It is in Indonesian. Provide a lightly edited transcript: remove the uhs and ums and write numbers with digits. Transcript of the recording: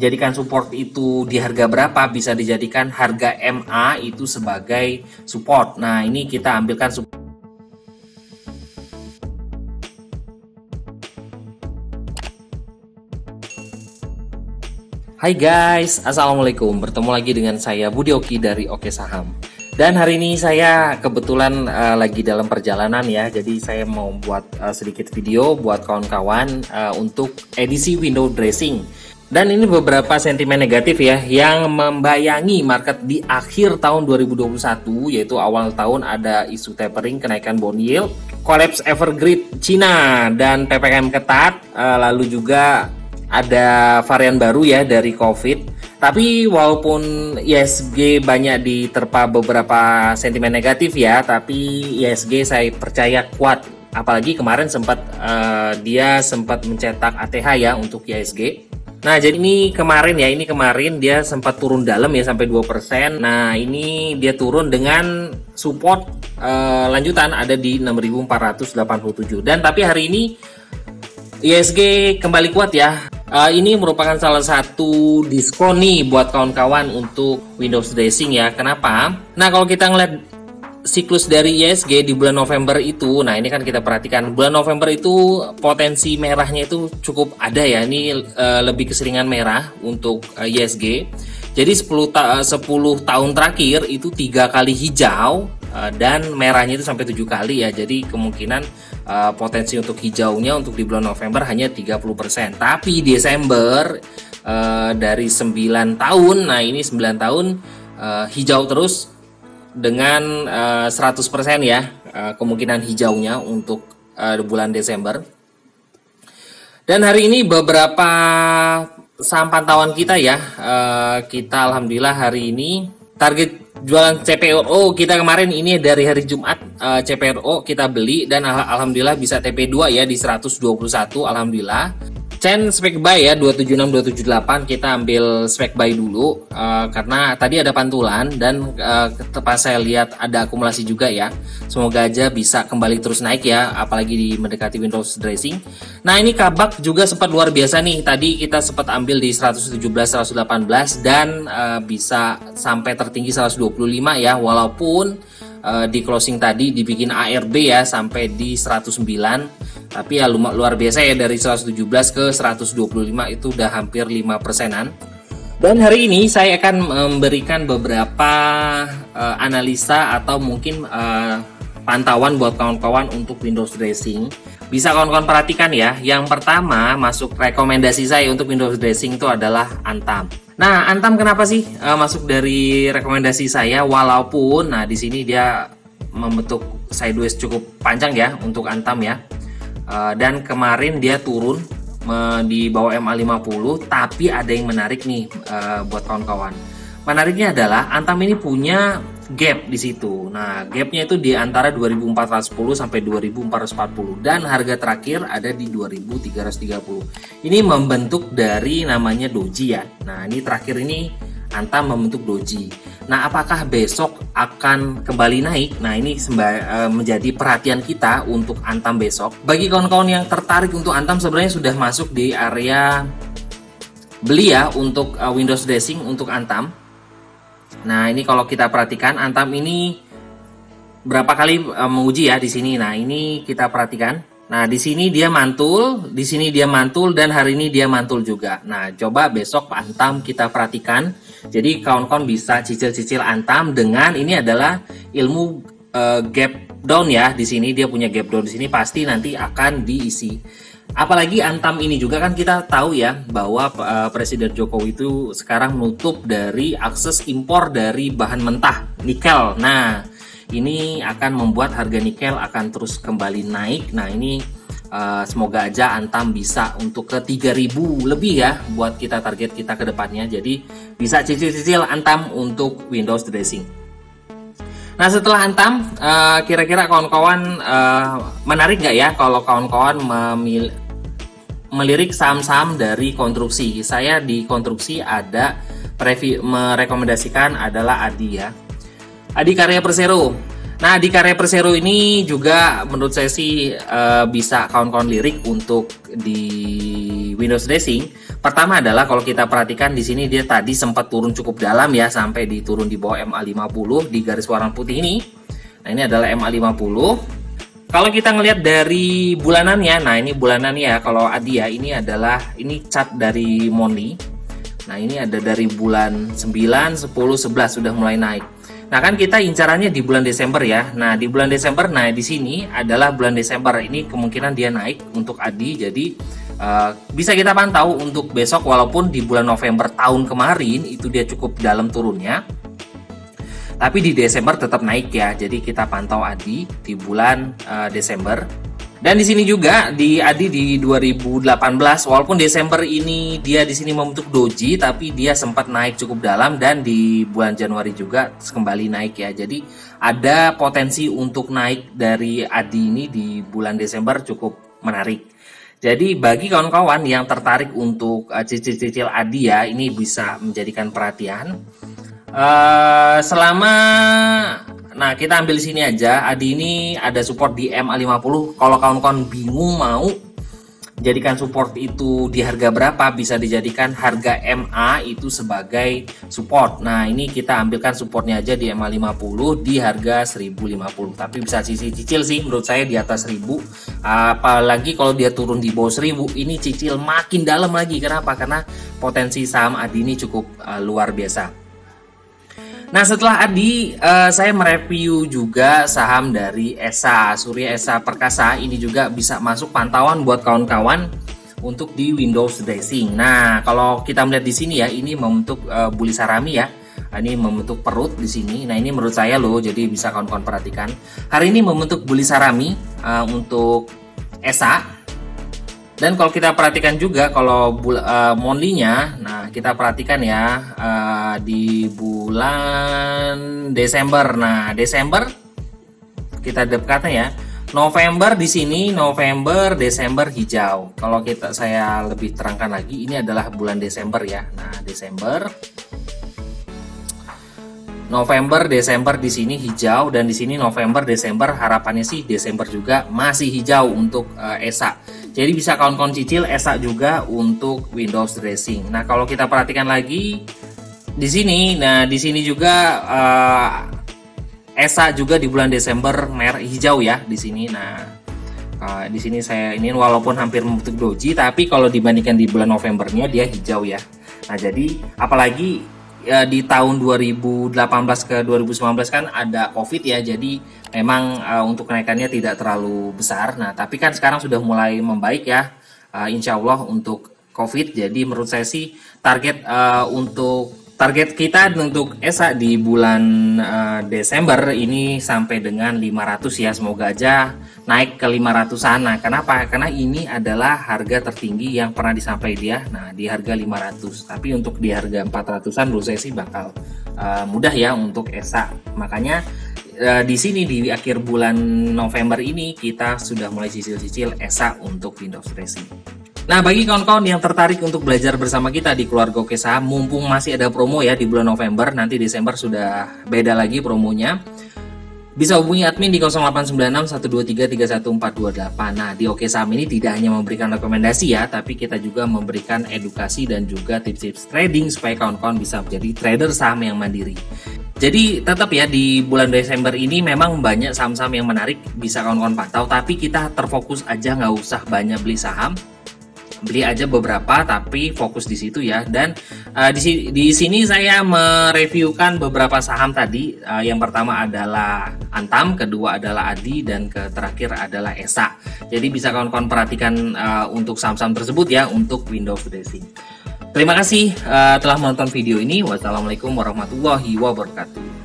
jadikan support itu di harga berapa, bisa dijadikan harga MA itu sebagai support. Nah, ini kita ambilkan support. Hai guys, assalamualaikum. Bertemu lagi dengan saya Budi Oki dari Oke Saham. Dan hari ini saya kebetulan lagi dalam perjalanan ya. Jadi saya mau buat sedikit video buat kawan-kawan untuk edisi window dressing. Dan ini beberapa sentimen negatif ya yang membayangi market di akhir tahun 2021, yaitu awal tahun ada isu tapering, kenaikan bond yield, collapse Evergrande Cina dan PPKM ketat, lalu juga ada varian baru ya dari COVID. Tapi walaupun ISG banyak diterpa beberapa sentimen negatif ya, tapi ISG saya percaya kuat. Apalagi kemarin dia sempat mencetak ATH ya untuk ISG. Nah, jadi ini kemarin dia sempat turun dalam ya sampai 2%. Nah, ini dia turun dengan support lanjutan ada di 6.487. Dan tapi hari ini ISG kembali kuat ya. Ini merupakan salah satu diskon nih buat kawan-kawan untuk Windows dressing ya. Kenapa? Nah, kalau kita ngeliat siklus dari ISG di bulan November itu, nah ini kan kita perhatikan bulan November itu potensi merahnya itu cukup ada ya. Ini lebih keseringan merah untuk ISG. Jadi 10 tahun terakhir itu 3 kali hijau dan merahnya itu sampai 7 kali ya. Jadi kemungkinan potensi untuk hijaunya untuk di bulan November hanya 30%. Tapi Desember dari 9 tahun, nah ini 9 tahun hijau terus dengan 100% ya kemungkinan hijaunya untuk bulan Desember. Dan hari ini beberapa saham pantauan kita ya, kita alhamdulillah hari ini target jualan CPRO kita kemarin ini dari hari Jumat, CPRO kita beli dan alhamdulillah bisa TP2 ya di 121, alhamdulillah. Chain spek buy ya 276 278 kita ambil spek buy dulu karena tadi ada pantulan dan pas saya lihat ada akumulasi juga ya. Semoga aja bisa kembali terus naik ya, apalagi mendekati Windows dressing. Nah, ini kabak juga sempat luar biasa nih. Tadi kita sempat ambil di 117 118 dan bisa sampai tertinggi 125 ya, walaupun di closing tadi dibikin ARB ya sampai di 109. Tapi ya luar biasa ya, dari 117 ke 125 itu udah hampir 5%-an. Dan hari ini saya akan memberikan beberapa analisa atau mungkin pantauan buat kawan-kawan untuk Windows dressing. Bisa kawan-kawan perhatikan ya. Yang pertama masuk rekomendasi saya untuk Windows dressing itu adalah Antam. Nah, Antam kenapa sih masuk dari rekomendasi saya? Walaupun nah di sini dia membentuk sideways cukup panjang ya untuk Antam ya. Dan kemarin dia turun di bawah MA50, tapi ada yang menarik nih buat kawan-kawan. Menariknya adalah Antam ini punya gap di situ. Nah, gapnya itu di antara 2410 sampai 2440 dan harga terakhir ada di 2330. Ini membentuk dari namanya doji ya. Nah, ini terakhir ini Antam membentuk doji. Nah, apakah besok akan kembali naik? Nah, ini menjadi perhatian kita untuk Antam besok. Bagi kawan-kawan yang tertarik untuk Antam, sebenarnya sudah masuk di area beli ya untuk Windows dressing untuk Antam. Nah, ini kalau kita perhatikan Antam ini berapa kali menguji ya di sini. Nah, ini kita perhatikan. Nah, di sini dia mantul, di sini dia mantul, dan hari ini dia mantul juga. Nah, coba besok Antam kita perhatikan. Jadi kawan-kawan bisa cicil-cicil Antam dengan ini adalah ilmu gap down ya. Di sini dia punya gap down, di sini pasti nanti akan diisi. Apalagi Antam ini juga kan kita tahu ya bahwa Presiden Jokowi itu sekarang menutup dari akses impor dari bahan mentah nikel. Nah, ini akan membuat harga nikel akan terus kembali naik. Nah, ini semoga aja Antam bisa untuk ke 3.000 lebih ya buat kita, target kita ke depannya. Jadi bisa cicil-cicil Antam untuk Windows dressing. Nah, setelah Antam kira-kira kawan-kawan menarik nggak ya kalau kawan-kawan melirik saham-saham dari konstruksi? Saya di konstruksi ada merekomendasikan adalah ADI ya. Adi Karya Persero. Nah, Adi Karya Persero ini juga menurut saya sih bisa kawan-kawan lirik untuk di Windows Dressing. Pertama adalah kalau kita perhatikan di sini dia tadi sempat turun cukup dalam ya, sampai turun di bawah MA50 di garis warna putih ini. Nah, ini adalah MA50. Kalau kita ngelihat dari bulanannya, nah ini bulanannya ya, kalau ADI ya, ini chart dari Monthly. Nah, ini ada dari bulan 9, 10, 11 sudah mulai naik. Nah, kan kita incarannya di bulan Desember ya. Nah, di bulan Desember, nah di sini adalah bulan Desember. Ini kemungkinan dia naik untuk ADI. Jadi bisa kita pantau untuk besok, walaupun di bulan November tahun kemarin itu dia cukup dalam turunnya. Tapi di Desember tetap naik ya. Jadi kita pantau ADI di bulan Desember. Dan di sini juga di ADI di 2018, walaupun Desember ini dia di sini membentuk doji, tapi dia sempat naik cukup dalam, dan di bulan Januari juga kembali naik ya. Jadi ada potensi untuk naik dari ADI ini di bulan Desember cukup menarik. Jadi bagi kawan-kawan yang tertarik untuk cicil-cicil ADI ya, ini bisa menjadikan perhatian. Nah, kita ambil sini aja. ADI ini ada support di MA50. Kalau kawan-kawan bingung mau jadikan support itu di harga berapa, bisa dijadikan harga MA itu sebagai support. Nah, ini kita ambilkan supportnya aja di MA50 di harga 1050. Tapi bisa cicil sih menurut saya di atas 1000. Apalagi kalau dia turun di bawah 1000, ini cicil makin dalam lagi. Kenapa? Karena potensi saham ADI ini cukup luar biasa. Nah, setelah ADI, saya mereview juga saham dari ESA, Surya Esa Perkasa. Ini juga bisa masuk pantauan buat kawan-kawan untuk di Windows Dressing. Nah, kalau kita melihat di sini ya, ini membentuk buli sarami ya. Ini membentuk perut di sini. Nah, ini menurut saya loh, jadi bisa kawan-kawan perhatikan. Hari ini membentuk buli sarami untuk ESA. Dan kalau kita perhatikan juga kalau monthly-nya, nah kita perhatikan ya di bulan Desember. Nah, Desember kita dekatnya ya. November di sini, November, Desember hijau. Kalau saya lebih terangkan lagi, ini adalah bulan Desember ya. Nah, November, Desember di sini hijau, dan di sini November, Desember harapannya sih Desember juga masih hijau untuk ESA. Jadi bisa kawan-kawan cicil ESA juga untuk Windows Dressing. Nah, kalau kita perhatikan lagi di sini, nah di sini juga ESA juga di bulan Desember merah hijau ya di sini. Nah, di sini saya ini walaupun hampir membentuk doji, tapi kalau dibandingkan di bulan Novembernya dia hijau ya. Nah, jadi apalagi di tahun 2018 ke 2019 kan ada COVID ya, jadi memang untuk kenaikannya tidak terlalu besar. Nah, tapi kan sekarang sudah mulai membaik ya, insya Allah untuk COVID. Jadi menurut saya sih target kita untuk ESA di bulan Desember ini sampai dengan 500 ya, semoga aja naik ke 500-an. Nah, kenapa? Karena ini adalah harga tertinggi yang pernah disampaikan dia. Nah, di harga 500. Tapi untuk di harga 400-an menurut saya sih bakal mudah ya untuk ESA. Makanya di sini di akhir bulan November ini kita sudah mulai cicil-cicil ESA untuk Windows Dressing. Nah, bagi kawan-kawan yang tertarik untuk belajar bersama kita di Keluarga Oke Saham, mumpung masih ada promo ya di bulan November, nanti Desember sudah beda lagi promonya. Bisa hubungi admin di 0896 123 31428. Nah, di Oke Saham ini tidak hanya memberikan rekomendasi ya, tapi kita juga memberikan edukasi dan juga tips-tips trading supaya kawan-kawan bisa menjadi trader saham yang mandiri. Jadi tetap ya di bulan Desember ini memang banyak saham-saham yang menarik bisa kawan-kawan pantau, tapi kita terfokus aja, nggak usah banyak beli saham. Beli aja beberapa tapi fokus di situ ya. Dan di sini saya mereviewkan beberapa saham tadi. Yang pertama adalah Antam, kedua adalah ADI, dan terakhir adalah ESA. Jadi bisa kawan-kawan perhatikan untuk saham-saham tersebut ya untuk Windows Dressing. Terima kasih telah menonton video ini. Wassalamualaikum warahmatullahi wabarakatuh.